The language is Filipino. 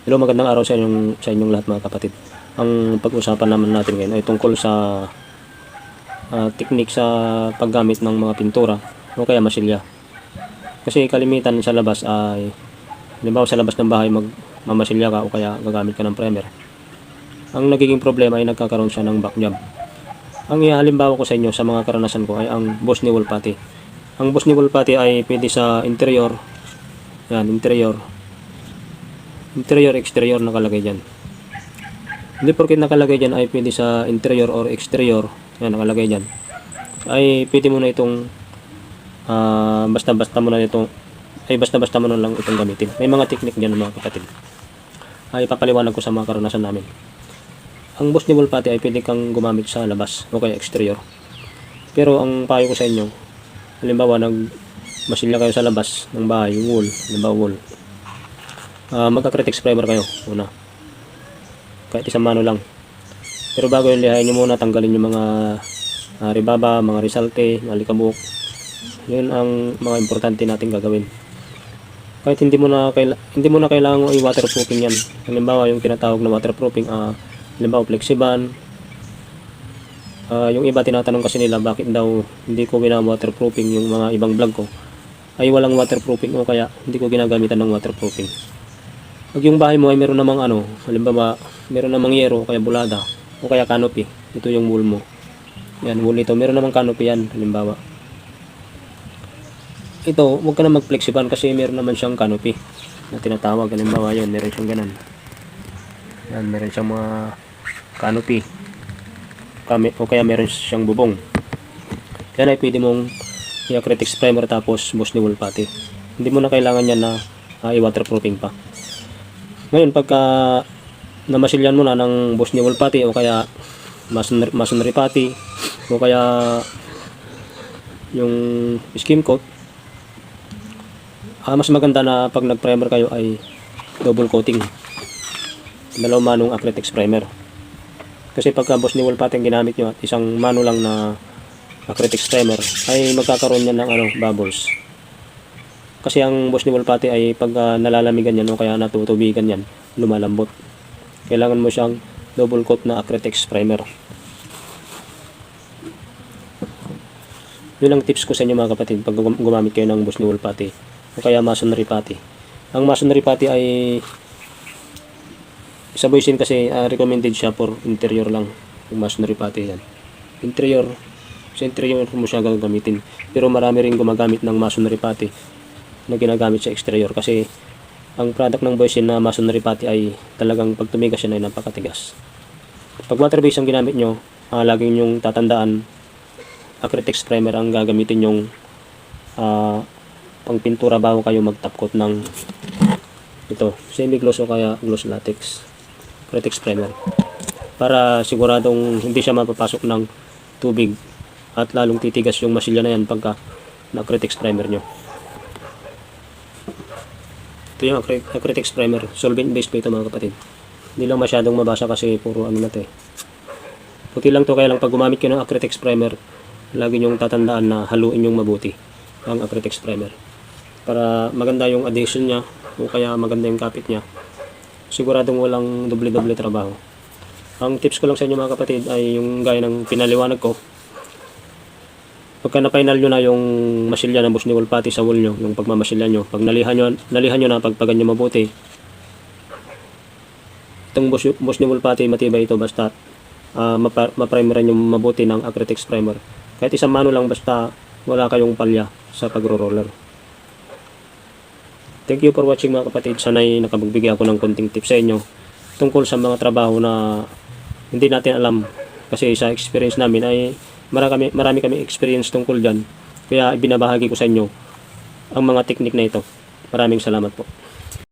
Hello, magandang araw sa inyong lahat mga kapatid. Ang pag-usapan naman natin ngayon ay tungkol sa teknik sa paggamit ng mga pintura o kaya masilya. Kasi kalimitan sa labas ay, halimbawa sa labas ng bahay magmamasilya ka o kaya gagamit ka ng primer. Ang nagiging problema ay nagkakaroon siya ng back job. Ang ihalimbawa ko sa inyo sa mga karanasan ko ay ang boss ni wall putty. Ang boss ni wall putty ay pwede sa interior, yan, interior, exterior nakalagay dyan. Hindi porket nakalagay dyan ay pwede sa interior or exterior, yan nakalagay dyan, ay pwede mo na itong basta-basta mo na lang itong gamitin. May mga technique dyan mga kapatid, ay papaliwanag ko sa mga karanasan namin. Ang boss ni wall putty ay pwede kang gumamit sa labas o kaya exterior. Pero ang payo ko sa inyo, halimbawa masilya kayo sa labas ng bahay, yung wall, halimbawa wall, magka-Critex primer kayo una, kahit isang mano lang. Pero bago yung lihayin nyo muna, tanggalin yung mga ribaba, mga resalte, mga likabok. Yun ang mga importante natin gagawin. Kahit hindi mo na kailangan i-waterproofing yan. Halimbawa yung tinatawag na waterproofing, halimbawa flexiban. Yung iba tinatanong kasi nila bakit daw hindi ko waterproofing yung mga ibang vlog ko ay walang waterproofing o kaya hindi ko ginagamitan ng waterproofing. Pag yung bahay mo ay meron namang halimbawa meron namang yero o kaya bulada o kaya canopy, ito yung wool mo. Yan, wool ito, meron namang canopy yan, halimbawa. Ito, huwag ka na mag-flexiban kasi meron naman siyang canopy na tinatawag, halimbawa yan, meron siyang ganan. Yan, meron siyang mga canopy. O kaya meron siyang bubong. Yan ay pwede mong i-Critex primer tapos boss ni wall putty. Hindi mo na kailangan yan na i-waterproofing pa. Ngayon, pagka namasilyan mo na ng boss ni wall putty o kaya masonry putty o kaya yung skim coat, mas maganda na pag nag-primer kayo ay double coating, dalawang manong acrylic primer. Kasi pagka boss ni wall putty ang ginamit nyo at isang mano lang na acrylic primer, ay magkakaroon yan ng bubbles. Kasi ang boss ni wall putty ay pag nalalamigan yan o kaya natutubigan yan, lumalambot. Kailangan mo siyang double coat na acrylic primer. Yun ang tips ko sa inyo mga kapatid pag gumamit kayo ng boss ni wall putty o kaya masonry putty. Ang masonry putty ay sa Boysen kasi recommended siya for interior lang. Yung masonry putty yan, interior, sa interior mo siya gagamitin. Pero marami rin gumagamit ng masonry putty na ginagamit sa exterior kasi ang product ng Boysen na masonry putty ay talagang pag tumigas yan ay napakatigas. Pag water base ang ginamit nyo, laging yung tatandaan, acrylic primer ang gagamitin yung pang pintura bago kayo mag top coat ng ito, semi gloss o kaya gloss latex acrylic primer, para siguradong hindi siya mapapasok ng tubig at lalong titigas yung masilya na yan pagka na acrylic primer nyo. Ito yung acrylic primer, solvent based pa ito mga kapatid. Hindi lang masyadong mabasa kasi puro na to puti lang to, kaya lang pag gumamit kayo ng acrylic primer, lagi nyong tatandaan na haluin yung mabuti ang acrylic primer para maganda yung adhesion niya o kaya maganda yung kapit niya, siguradong walang doble-doble trabaho. Ang tips ko lang sa inyo mga kapatid ay yung gaya ng pinaliwanag ko. Pagka na-final nyo na yung masilya ng boss ni wall putty sa wall nyo, yung pagmamasilya nyo, pag nalihan nyo na, pagpagan nyo mabuti, itong boss ni wall putty matibay ito basta maprimeran nyo mabuti ng acrylic primer. Kahit isang mano lang basta wala kayong palya sa pagro-roller. Thank you for watching mga kapatid. Sana'y nakapagbigay ako ng konting tips sa inyo tungkol sa mga trabaho na hindi natin alam. Kasi sa experience namin ay marami kami experience tungkol dyan. Kaya ibinabahagi ko sa inyo ang mga teknik na ito. Maraming salamat po.